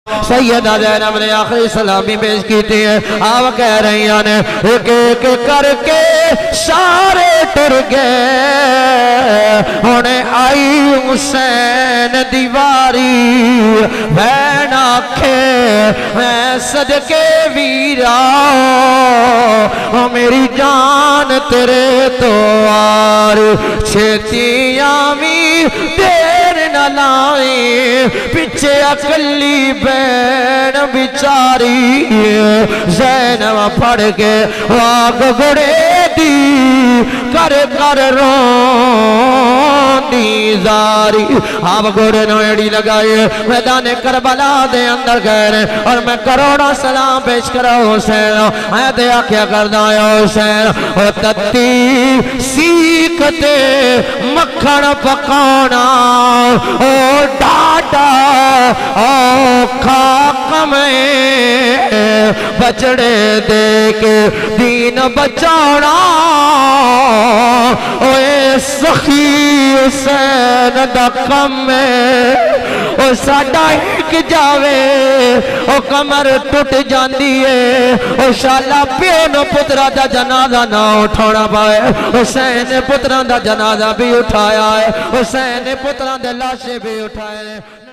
سیدہ زینب نے آخری سلامی پیش کی تھی آپ کہہ رہی ہیں ایک ایک کر کے سارے ٹر گئے ہونے آئی حسین دیواری بین آکھے میں صدقے ویرا میری جان تیرے تو آر چھتی آمی دیر نہ لائی پیچھے اکلی بین بیچاری زینب پڑھ کے آگ گڑے دی کر کر رون دی زاری آپ گھوڑے نویڑی لگائے میدان کربلا دے اندر گئے اور میں کروڑا سلام پیش کرا حسین میں دیا کیا کرنا ہے حسین او تتی سیکھتے مکھن پکانا او ڈاٹا او خاک میں بچڑے دے کے دین بچانا اوے سخی حسین دا کم میں او ساڑا ایک جاوے او کمر ٹوٹ جاندی ہے او شالا پیونو پترہ دا جنازہ نہ اٹھونا پائے حسین پترہ دا جنازہ بھی اٹھایا ہے حسین پترہ دے لاشے بھی اٹھائے